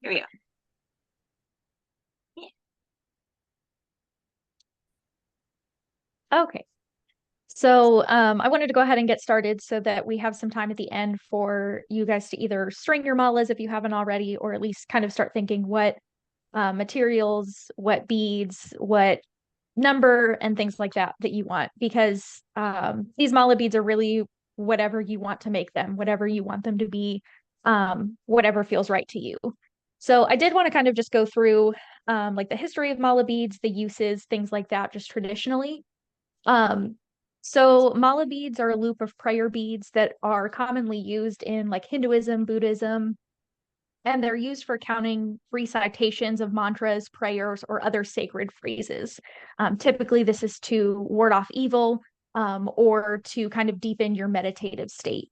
Here we go. Okay. So I wanted to go ahead and get started so that we have some time at the end for you guys to either string your malas if you haven't already, or at least kind of start thinking what materials, what beads, what number, and things like that that you want. Because these mala beads are really whatever you want to make them, whatever you want them to be, whatever feels right to you. So I did want to kind of just go through like the history of mala beads, the uses, things like that, just traditionally. Um, so mala beads are a loop of prayer beads that are commonly used in like Hinduism, Buddhism, and they're used for counting recitations of mantras, prayers, or other sacred phrases. Typically, this is to ward off evil or to kind of deepen your meditative state.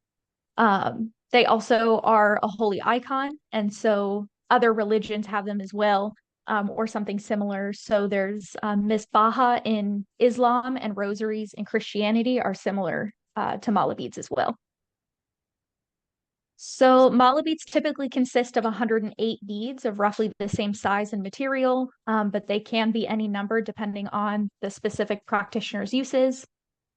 They also are a holy icon, and so other religions have them as well, or something similar. So there's misbaha in Islam, and rosaries in Christianity are similar to mala beads as well. So mala beads typically consist of 108 beads of roughly the same size and material, but they can be any number depending on the specific practitioner's uses.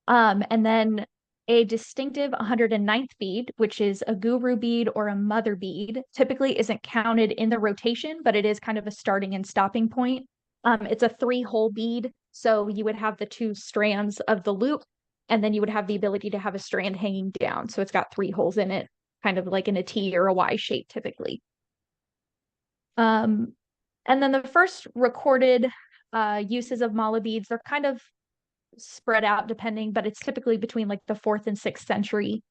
And then a distinctive 109th bead, which is a guru bead or a mother bead, typically isn't counted in the rotation, but it is kind of a starting and stopping point. It's a three-hole bead, so you would have the two strands of the loop, and then you would have the ability to have a strand hanging down. So it's got three holes in it, kind of like in a T or a Y shape typically. Um, and then the first recorded uses of mala beads, they're kind of spread out depending, but it's typically between like the fourth and sixth century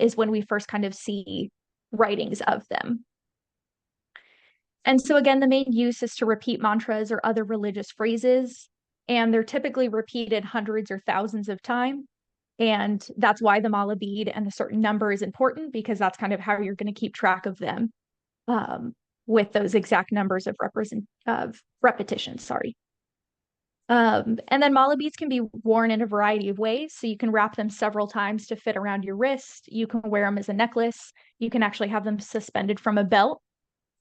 is when we first kind of see writings of them. And so again, the main use is to repeat mantras or other religious phrases, and they're typically repeated hundreds or thousands of times. And that's why the mala bead and the certain number is important, because that's kind of how you're going to keep track of them with those exact numbers of repetitions. Sorry. And then mala beads can be worn in a variety of ways. So you can wrap them several times to fit around your wrist. You can wear them as a necklace. You can actually have them suspended from a belt.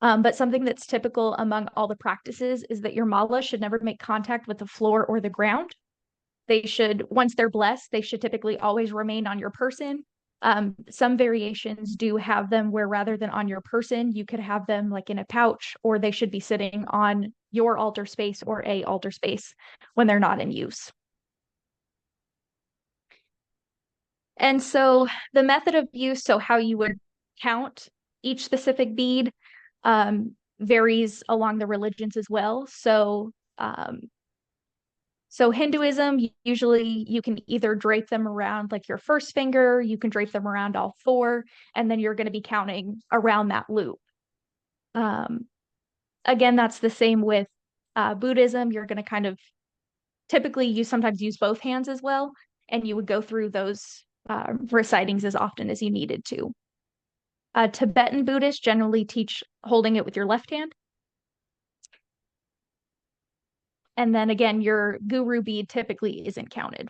But something that's typical among all the practices is that your mala should never make contact with the floor or the ground. They should, once they're blessed, they should typically always remain on your person. Some variations do have them where rather than on your person, you could have them like in a pouch, or they should be sitting on your altar space or a altar space when they're not in use. And so the method of use, so how you would count each specific bead, varies along the religions as well. So Hinduism, usually you can either drape them around like your first finger, you can drape them around all four, and then you're going to be counting around that loop. Um, Again, that's the same with Buddhism. You're going to kind of typically you sometimes use both hands as well, and you would go through those recitings as often as you needed to. Tibetan Buddhists generally teach holding it with your left hand. And then again, your guru bead typically isn't counted.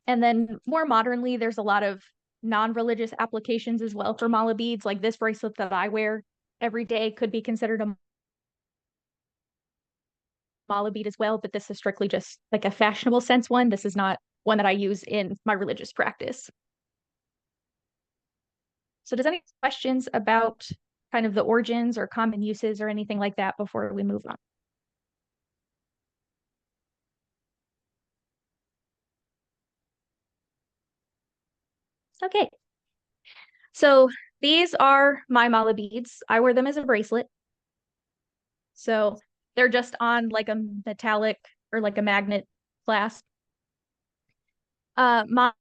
And then more modernly, there's a lot of non-religious applications as well for mala beads. Like this bracelet that I wear every day could be considered a mala bead as well, but this is strictly just like a fashionable sense one. This is not one that I use in my religious practice. So does any questions about kind of the origins or common uses or anything like that before we move on? Okay, so these are my mala beads. I wear them as a bracelet. So they're just on like a metallic or like a magnet clasp. My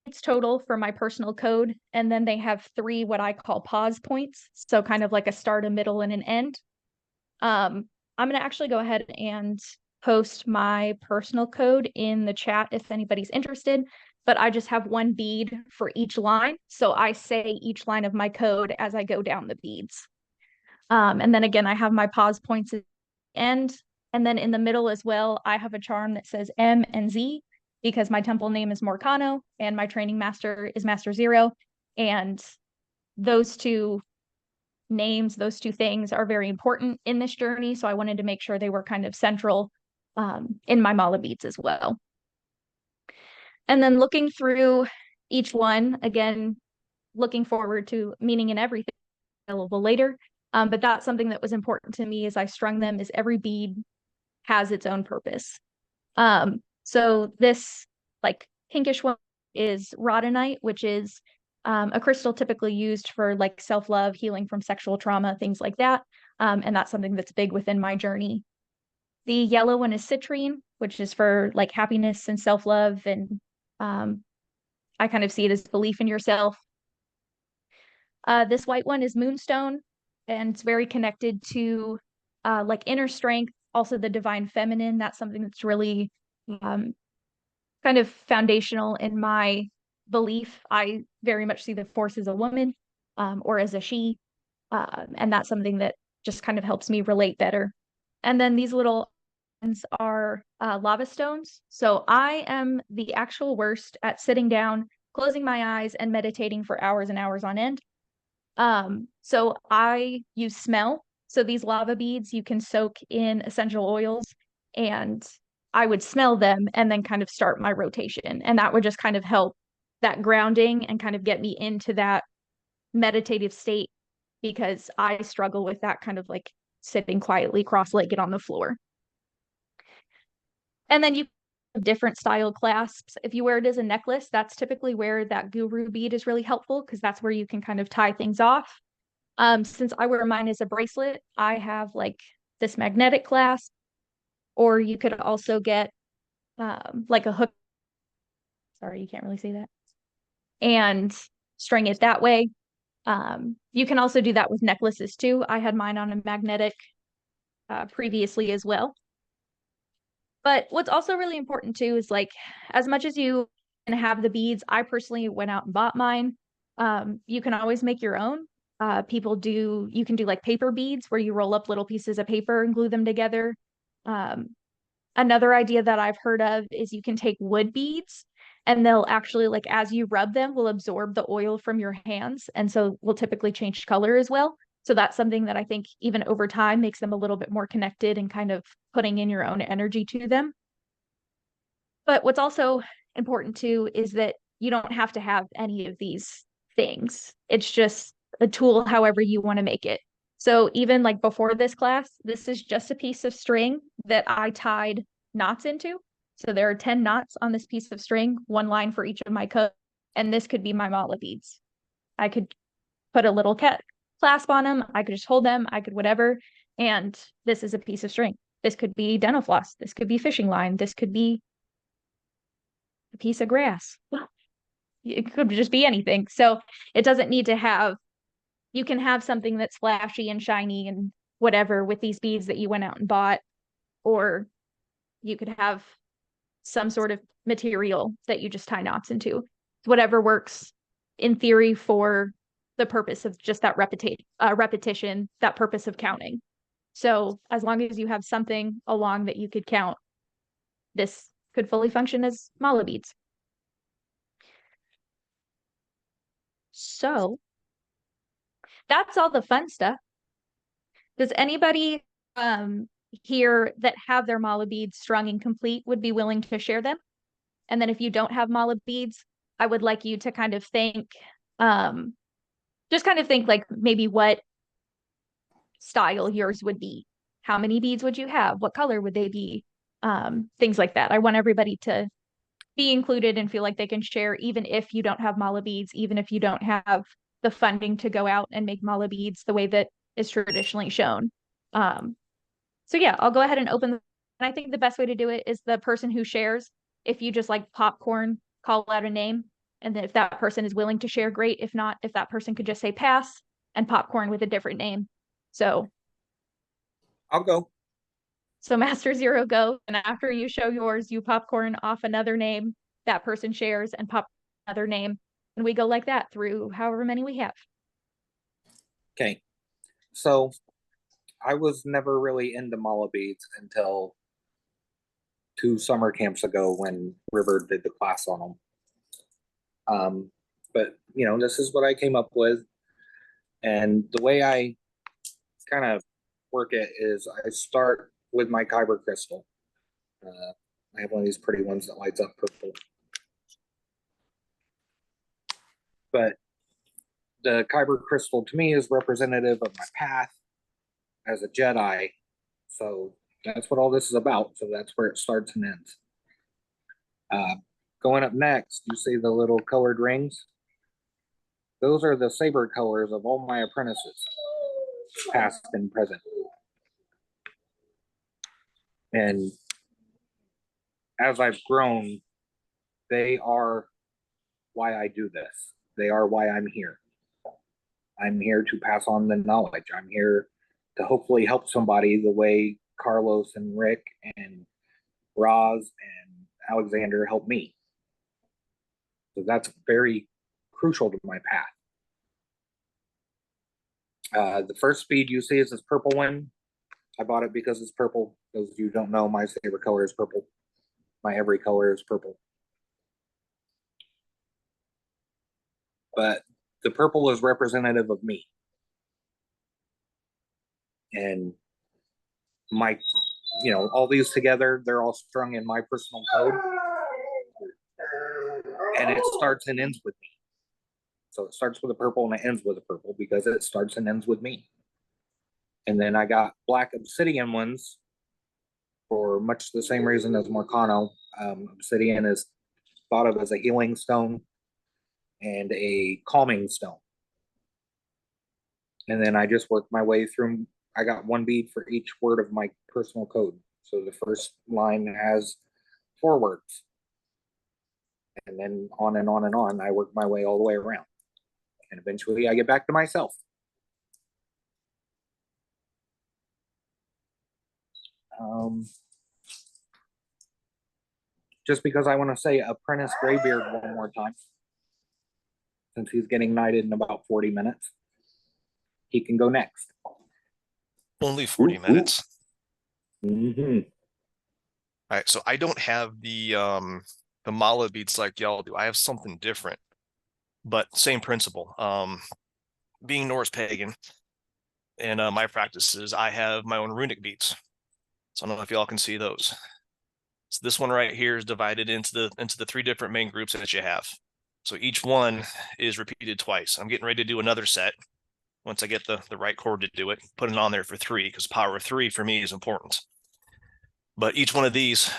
it's total for my personal code, and then they have three what I call pause points. So kind of like a start, a middle, and an end. I'm gonna actually go ahead and post my personal code in the chat if anybody's interested, but I just have one bead for each line. So I say each line of my code as I go down the beads. And then again, I have my pause points at the end. And then in the middle as well, I have a charm that says M and Z because my temple name is Morkano and my training master is Master Zero. And those two names, those two things are very important in this journey. So I wanted to make sure they were kind of central in my mala beads as well. And then looking through each one, again, looking forward to meaning in everything available later. But that's something that was important to me as I strung them, is every bead has its own purpose. So this like pinkish one is rhodonite, which is a crystal typically used for like self-love, healing from sexual trauma, things like that. And that's something that's big within my journey. The yellow one is citrine, which is for like happiness and self-love. And I kind of see it as belief in yourself. This white one is moonstone, and it's very connected to like inner strength, also the divine feminine. That's something that's really kind of foundational in my belief. I very much see the force as a woman or as a she. And that's something that just kind of helps me relate better. And then these little ones are lava stones. So I am the actual worst at sitting down, closing my eyes, and meditating for hours and hours on end. So I use smell. So these lava beads you can soak in essential oils, and I would smell them and then kind of start my rotation. And that would just kind of help that grounding and kind of get me into that meditative state, because I struggle with that kind of like sitting quietly cross-legged on the floor. And then you have different style clasps. If you wear it as a necklace, that's typically where that guru bead is really helpful, because that's where you can kind of tie things off. Since I wear mine as a bracelet, I have like this magnetic clasp, or you could also get like a hook. Sorry, you can't really see that. And string it that way. You can also do that with necklaces too. I had mine on a magnetic previously as well. But what's also really important too is like, as much as you can have the beads, I personally went out and bought mine. You can always make your own. You can do like paper beads where you roll up little pieces of paper and glue them together. Another idea that I've heard of is you can take wood beads, and they'll actually, like, as you rub them, will absorb the oil from your hands. And so will typically change color as well. So that's something that I think even over time makes them a little bit more connected and kind of putting in your own energy to them. But what's also important too is that you don't have to have any of these things. It's just a tool, however you want to make it. So even like before this class, this is just a piece of string that I tied knots into. So there are 10 knots on this piece of string, one line for each of my coats, and this could be my mala beads. I could put a little clasp on them. I could just hold them. I could whatever. And this is a piece of string. This could be dental floss. This could be fishing line. This could be a piece of grass. It could just be anything. So it doesn't need to have, you can have something that's flashy and shiny and whatever with these beads that you went out and bought, or you could have some sort of material that you just tie knots into. Whatever works in theory for the purpose of just that repetition, that purpose of counting. So as long as you have something along that you could count, this could fully function as mala beads. So that's all the fun stuff. Does anybody here that have their mala beads strung and complete would be willing to share them? And then if you don't have mala beads, I would like you to kind of think, just kind of think like maybe what style yours would be. How many beads would you have? What color would they be? Things like that. I want everybody to be included and feel like they can share, even if you don't have mala beads, even if you don't have the funding to go out and make mala beads the way that is traditionally shown. So yeah, I'll go ahead and open. And I think the best way to do it is the person who shares. If you just like popcorn, call out a name, and then if that person is willing to share, great. If not, if that person could just say pass and popcorn with a different name. So I'll go. So Master Zero, go. And after you show yours, you popcorn off another name, that person shares, and pop another name. And we go like that through however many we have. Okay. So I was never really into mala beads until 2 summer camps ago when River did the class on them. But this is what I came up with. And the way I kind of work it is I start with my kyber crystal. I have one of these pretty ones that lights up purple. But the kyber crystal to me is representative of my path as a Jedi. So that's what all this is about. So that's where it starts and ends. Uh, Going up next, you see the little colored rings. Those are the saber colors of all my apprentices, past and present. And as I've grown, they are why I do this. They are why I'm here. I'm here to pass on the knowledge. I'm here to hopefully help somebody the way Carlos and Rick and Roz and Alexander helped me. So that's very crucial to my path. The first speed you see is this purple one. I bought it because it's purple. Those of you who don't know, my favorite color is purple. My every color is purple. But the purple is representative of me. And my, all these together, they're all strung in my personal code. And it starts and ends with me. So it starts with a purple and it ends with a purple because it starts and ends with me. And then I got black obsidian ones for much the same reason as Morkano. Obsidian is thought of as a healing stone and a calming stone. And then I just worked my way through. I got one bead for each word of my personal code. So the first line has 4 words. And then on and on and on, I work my way all the way around. And eventually I get back to myself. Just because I want to say Apprentice Graybeard one more time, since he's getting knighted in about 40 minutes. He can go next. Only 40 minutes. Mm-hmm. All right, so I don't have the mala beads like y'all do. I have something different, but same principle. Being Norse pagan and my practices, I have my own runic beads. So I don't know if y'all can see those. So this one right here is divided into the 3 different main groups that you have. So each one is repeated twice. I'm getting ready to do another set once I get the right chord to do it, put it on there for 3 because power of 3 for me is important. But each one of these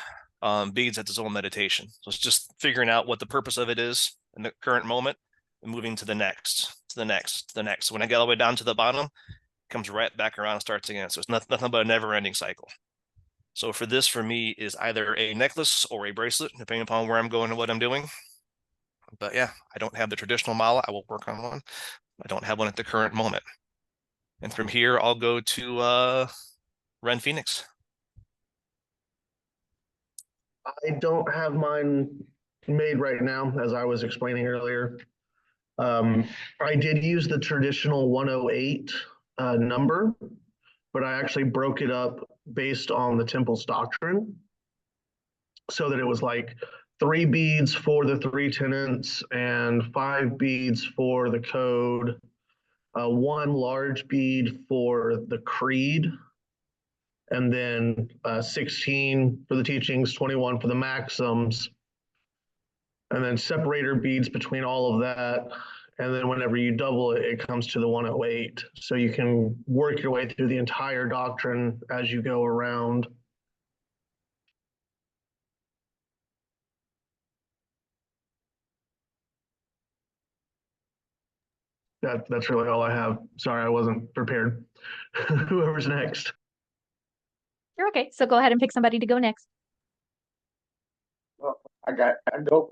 beads has its own meditation. So it's just figuring out what the purpose of it is in the current moment and moving to the next, to the next, to the next. So when I get all the way down to the bottom, it comes right back around and starts again. So it's nothing but a never-ending cycle. So for this, for me, is either a necklace or a bracelet, depending upon where I'm going and what I'm doing. But yeah, I don't have the traditional mala. I will work on one. I don't have one at the current moment. And from here, I'll go to Ren Phoenix. I don't have mine made right now, as I was explaining earlier. I did use the traditional 108 number, but I actually broke it up based on the temple's doctrine, so that it was like 3 beads for the 3 tenets and 5 beads for the code, 1 large bead for the creed, and then 16 for the teachings, 21 for the maxims, and then separator beads between all of that. And then whenever you double it, it comes to the 108. So you can work your way through the entire doctrine as you go around. That's really all I have. Sorry, I wasn't prepared. Whoever's next. You're okay. So go ahead and pick somebody to go next. Well, I go.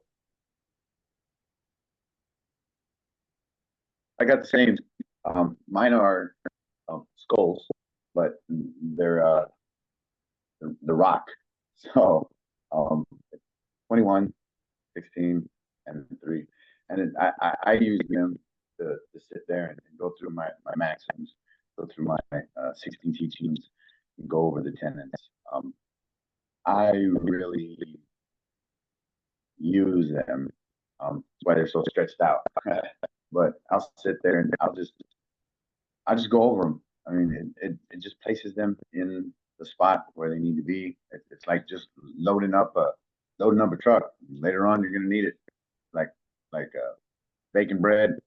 I got the same. Mine are skulls, but they're the rock. So 21, 16, and 3. And I use them to sit there and go through my maxims, go through my 16 teachings, and go over the tenets. I really use them. That's why they're so stretched out. But I'll sit there and I'll just I just go over them. I mean, it just places them in the spot where they need to be. It's like just loading up a truck. Later on, you're gonna need it, like baking bread,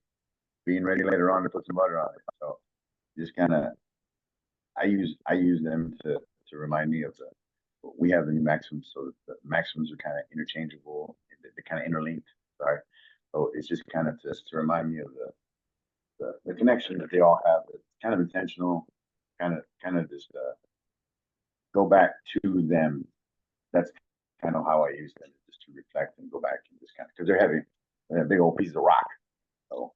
being ready later on to put some butter on it. So just kind of, I use them to remind me of the. We have the new maxims, so the maxims are kind of interchangeable. They're kind of interlinked. Sorry. So it's just kind of just to remind me of the connection that they all have. It's kind of intentional, kind of just go back to them. That's kind of how I use them, just to reflect and go back and just kind of, because they're heavy. They're big old pieces of rock. So,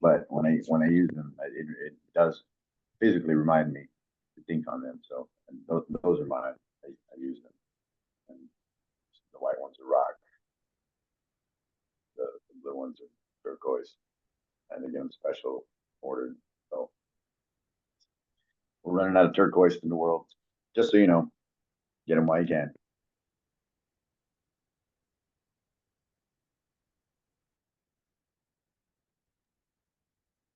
but when I use them, it does physically remind me to think on them. So, and those are mine. I use them. And the white ones are rock. The blue ones are turquoise. And they get them special ordered. So we're running out of turquoise in the world. Just so you know, get them while you can.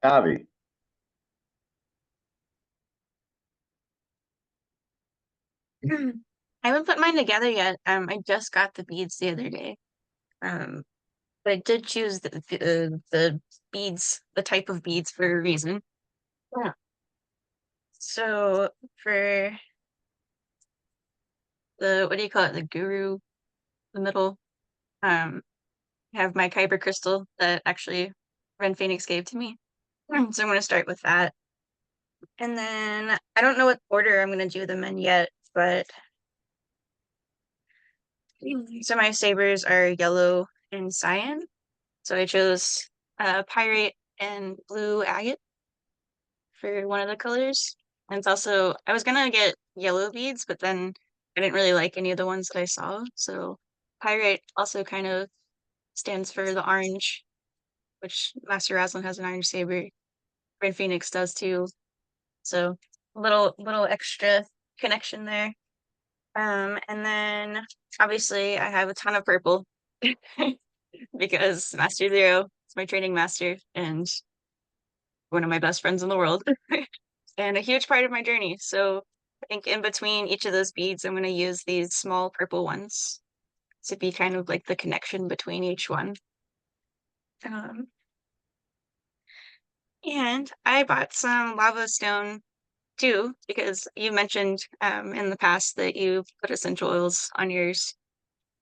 Tavi, I haven't put mine together yet. I just got the beads the other day. But I did choose the beads, the type of beads for a reason. Yeah. So for the, what do you call it? The guru, the middle, I have my kyber crystal that actually Ren Phoenix gave to me. So I'm going to start with that. And then I don't know what order I'm going to do them in yet, but so my sabers are yellow and cyan. So I chose pyrite and blue agate for one of the colors. And it's also, I was gonna get yellow beads, but then I didn't really like any of the ones that I saw. So pyrite also kind of stands for the orange, which Master Raslin has an orange saber. Red Phoenix does too. So little extra connection there. And then obviously I have a ton of purple because Master Zero is my training master and one of my best friends in the world and a huge part of my journey. So I think in between each of those beads, I'm going to use these small purple ones to be kind of like the connection between each one. And I bought some lava stone too, because you mentioned in the past that you put essential oils on yours.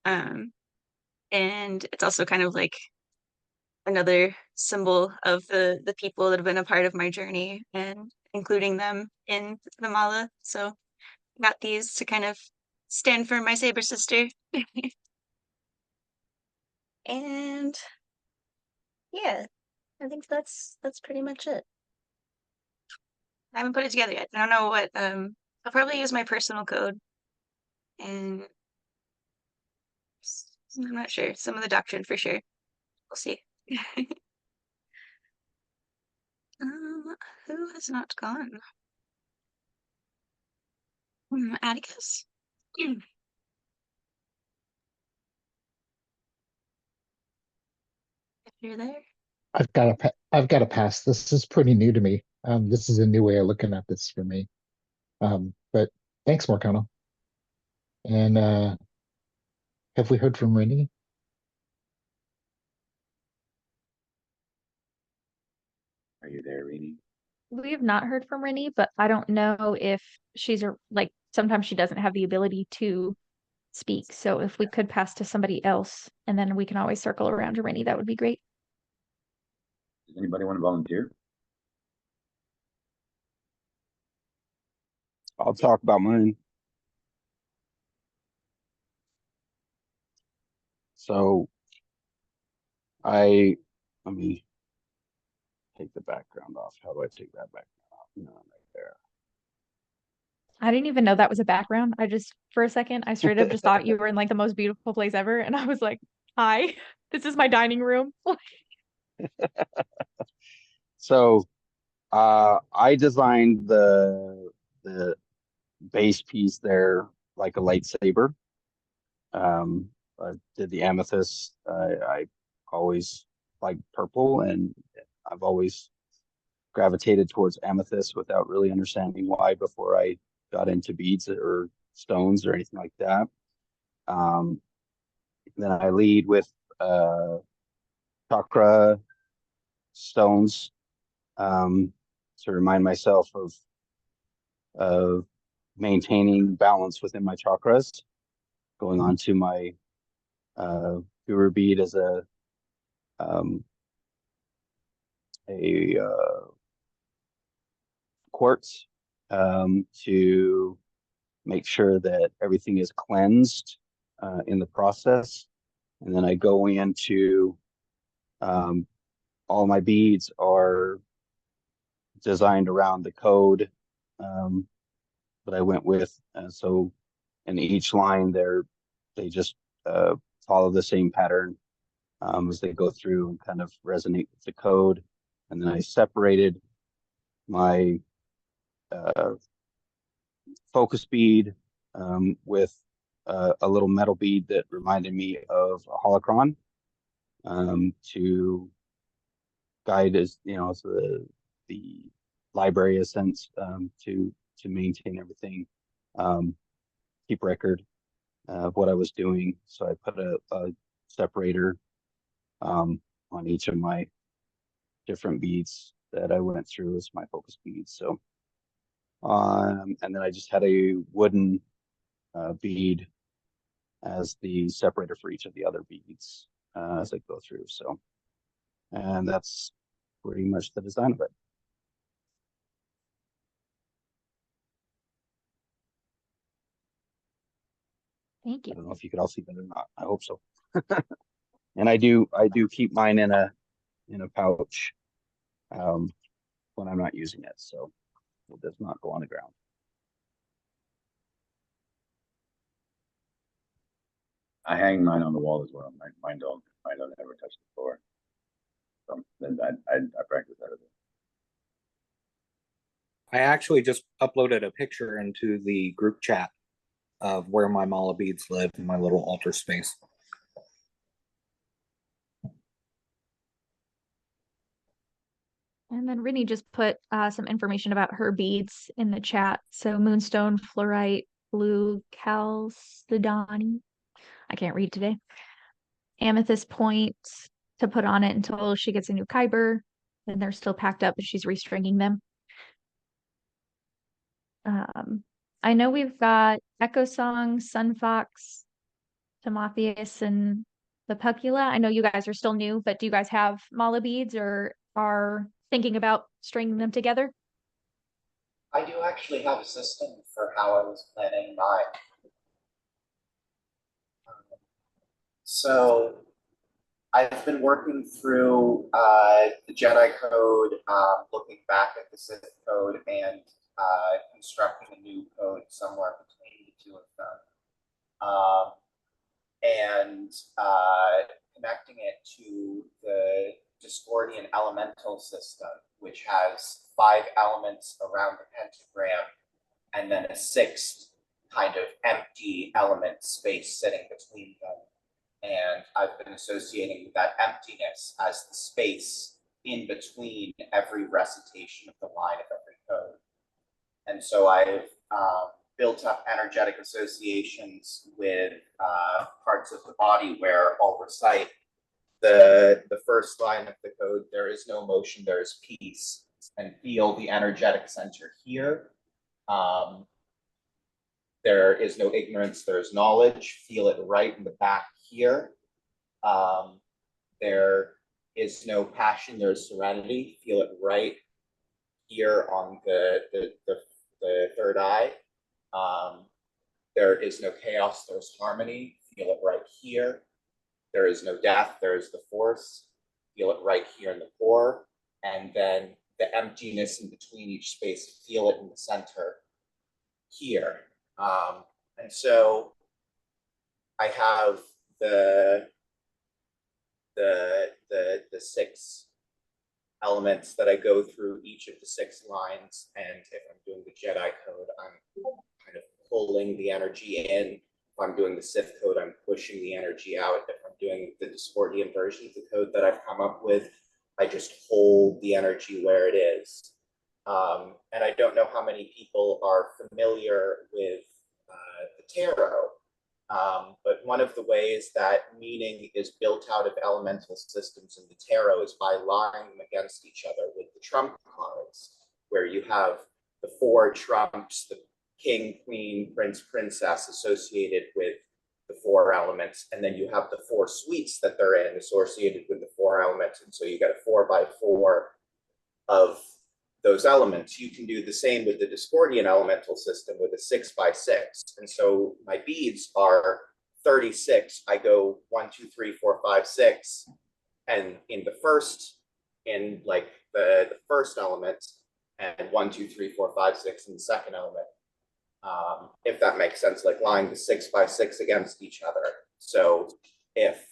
And it's also kind of like another symbol of the people that have been a part of my journey and including them in the mala. So got these to kind of stand for my saber sister. And yeah, I think that's pretty much it. I haven't put it together yet. I don't know what I'll probably use my personal code and I'm not sure. Some of the doctrine for sure. We'll see. Who has not gone? Atticus? If you're there. I've got to pass. This is pretty new to me. This is a new way of looking at this for me. But thanks, Morkano. And have we heard from Rennie? are you there, Rini? We have not heard from Rennie, but I don't know if she's like sometimes she doesn't have the ability to speak. So if we could pass to somebody else and then we can always circle around to Rennie, that would be great. Does anybody want to volunteer? I'll talk about mine. So let me take the background off. How do I take that background off? No, right there. I didn't even know that was a background. I just, for a second, I straight up just thought you were in like the most beautiful place ever. And I was like, hi, this is my dining room. So I designed the base piece there like a lightsaber. I did the amethyst. I always liked purple, and I've always gravitated towards amethyst without really understanding why before I got into beads or stones or anything like that. Then I lead with chakra stones to remind myself of maintaining balance within my chakras. Going on to my guru bead as a quartz to make sure that everything is cleansed in the process. And then I go into all my beads are designed around the code that I went with. So in each line, they just follow the same pattern as they go through and kind of resonate with the code. And then I separated my focus bead with a little metal bead that reminded me of a holocron to guide as the library a sense to maintain everything, keep record of what I was doing. So I put a separator on each of my different beads that I went through as my focus beads. So and then I just had a wooden bead as the separator for each of the other beads as I go through. So, and that's pretty much the design of it. Thank I you. don't know if you could all see that or not. I hope so. And I do keep mine in a pouch when I'm not using it, so it does not go on the ground. I hang mine on the wall as well. Mine don't ever touch the floor. So then I practice out of it. I actually just uploaded a picture into the group chat of where my mala beads live in my little altar space. And then Rinny just put some information about her beads in the chat. So moonstone, fluorite, blue chalcedony. I can't read today. Amethyst point to put on it until she gets a new kyber. And they're still packed up, but she's restringing them. I know we've got Echo Song, Sunfox, Timotheus, and the Pucula. I know you guys are still new, but do you guys have mala beads or are thinking about stringing them together? I do actually have a system for how I was planning mine. So I've been working through the Jedi code, looking back at the Sith code, and constructing a new code somewhere between the two of them. And connecting it to the Discordian elemental system, which has 5 elements around the pentagram, and then a 6th kind of empty element space sitting between them. And I've been associating with that emptiness as the space in between every recitation of the line of every code. And so I've built up energetic associations with parts of the body where I'll recite the first line of the code, there is no motion, there is peace, and feel the energetic center here. There is no ignorance, there is knowledge, feel it right in the back here. There is no passion, there's serenity, feel it right here on the third eye. There is no chaos, there's harmony, feel it right here. There is no death, there is the force, feel it right here in the core. And then the emptiness in between each space, feel it in the center here. And so I have the 6 elements that I go through each of the 6 lines. And if I'm doing the Jedi code, I'm kind of pulling the energy in. If I'm doing the Sith code, I'm pushing the energy out. If I'm doing the Discordian version of the code that I've come up with, I just hold the energy where it is. And I don't know how many people are familiar with the tarot, but one of the ways that meaning is built out of elemental systems in the tarot is by lying them against each other with the trump cards, where you have the 4 trumps, the king, queen, prince, princess associated with the 4 elements, and then you have the 4 suites that they're in associated with the 4 elements, and so you get a 4x4 of those elements. You can do the same with the Discordian elemental system with a 6x6, and so my beads are 36. I go 1, 2, 3, 4, 5, 6, and in the first, in like the first element, and 1, 2, 3, 4, 5, 6 in the second element. If that makes sense, like lying the 6x6 against each other. So if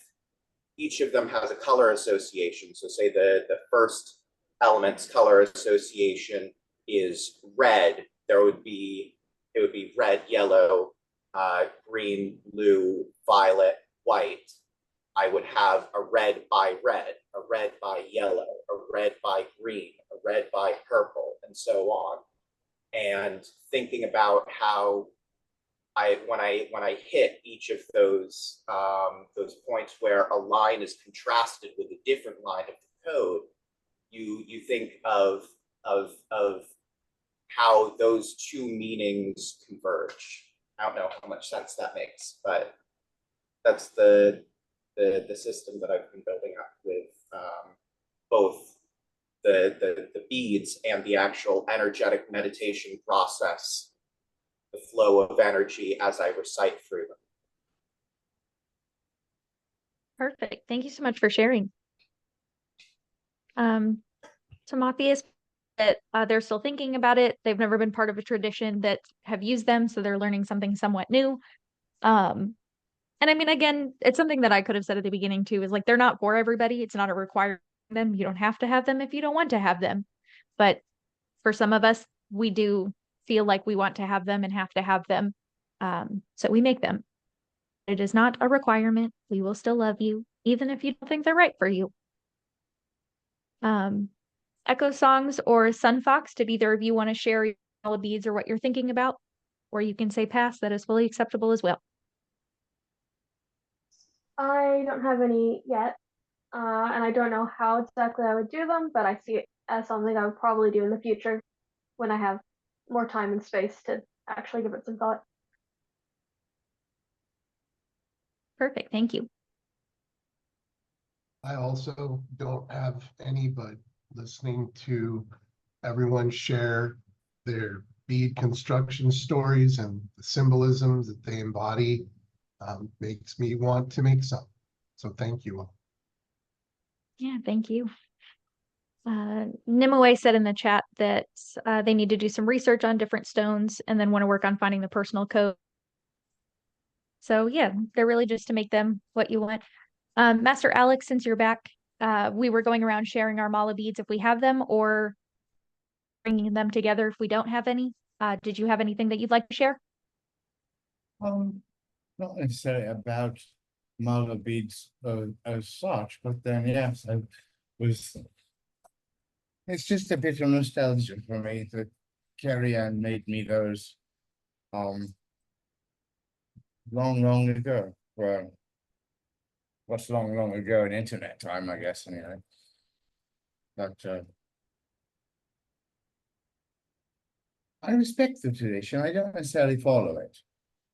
each of them has a color association, so say the first element's color association is red, it would be red, yellow, green, blue, violet, white. I would have a red by red, a red by yellow, a red by green, a red by purple, and so on. And thinking about how when I hit each of those points where a line is contrasted with a different line of the code, you think of how those 2 meanings converge. I don't know how much sense that makes, but that's the system that I've been building up with both the beads and the actual energetic meditation process, the flow of energy as I recite through them. Perfect. Thank you so much for sharing. Tamathi that they're still thinking about it. They've never been part of a tradition that have used them, so they're learning something somewhat new. And I mean, again, it's something that I could have said at the beginning too, is like, they're not for everybody. It's not a requirement. You don't have to have them if you don't want to have them. But for some of us, we do feel like we want to have them and have to have them. So we make them. It is not a requirement. We will still love you, even if you don't think they're right for you. Echo songs or Sun Fox, did either of you want to share your beads or what you're thinking about? Or you can say pass, that is fully acceptable as well. I don't have any yet, and I don't know how exactly I would do them, but I see it as something I would probably do in the future when I have more time and space to actually give it some thought. Perfect, thank you. I also don't have any, but listening to everyone share their bead construction stories and the symbolisms that they embody makes me want to make some. So thank you all. Yeah, thank you. Nimue said in the chat that they need to do some research on different stones and then want to work on finding the personal code. So yeah, they're really just to make them what you want. Master Alex, since you're back, we were going around sharing our mala beads if we have them, or bringing them together if we don't have any. Did you have anything that you'd like to share? Not necessarily about mala beads as such, but then yes, I was. It's just a bit of nostalgia for me that Carrie Ann made me those long ago. Well, what's long ago in internet time, I guess, anyway. But I respect the tradition. I don't necessarily follow it.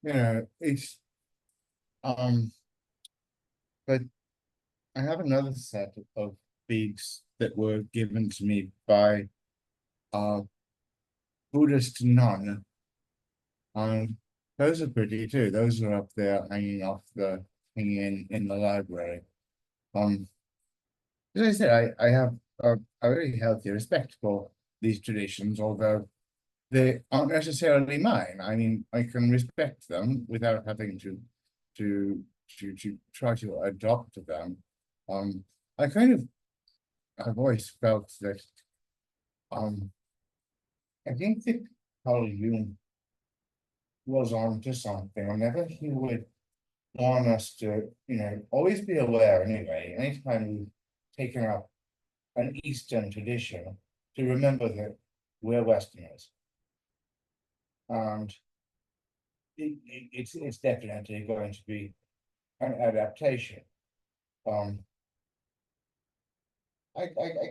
You know, it's but I have another set of beads that were given to me by Buddhist nun. Those are pretty too. Those are up there hanging in the library. As I said, I have a very healthy respect for these traditions, although they aren't necessarily mine. I mean, I can respect them without having to try to adopt them. I've always felt that I think that Carl Jung was on to something. Whenever he would want us to, always be aware anyway, anytime we've taken up an Eastern tradition to remember that we're Westerners. And it's definitely going to be an adaptation. I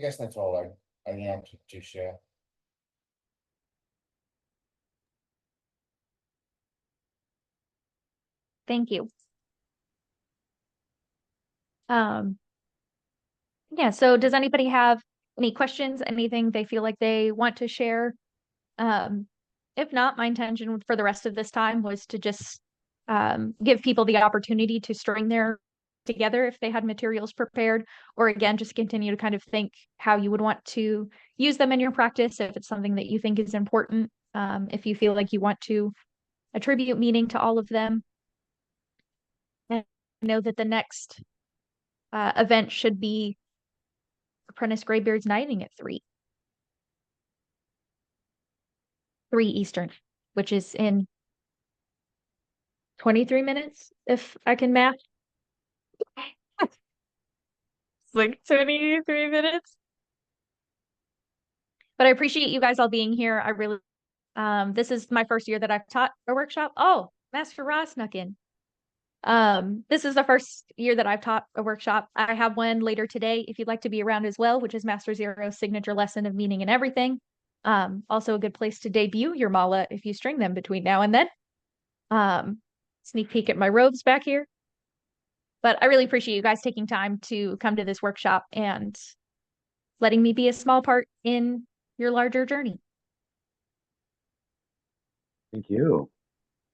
guess that's all I wanted to share. Thank you. Yeah, so does anybody have any questions, anything they feel like they want to share? If not, my intention for the rest of this time was to just give people the opportunity to string their together if they had materials prepared, or again, just continue to kind of think how you would want to use them in your practice if it's something that you think is important, if you feel like you want to attribute meaning to all of them. And I know that the next event should be Apprentice Graybeard's Knighting at 3 Eastern, which is in 23 minutes, if I can math. It's like 23 minutes. But I appreciate you guys all being here. I really, this is my first year that I've taught a workshop. Oh, Master Ross snuck in. This is the first year that I've taught a workshop. I have one later today if you'd like to be around as well, which is Master Zero's signature lesson of meaning and everything. Also a good place to debut your mala if you string them between now and then. Sneak peek at my robes back here. But I really appreciate you guys taking time to come to this workshop and letting me be a small part in your larger journey. Thank you.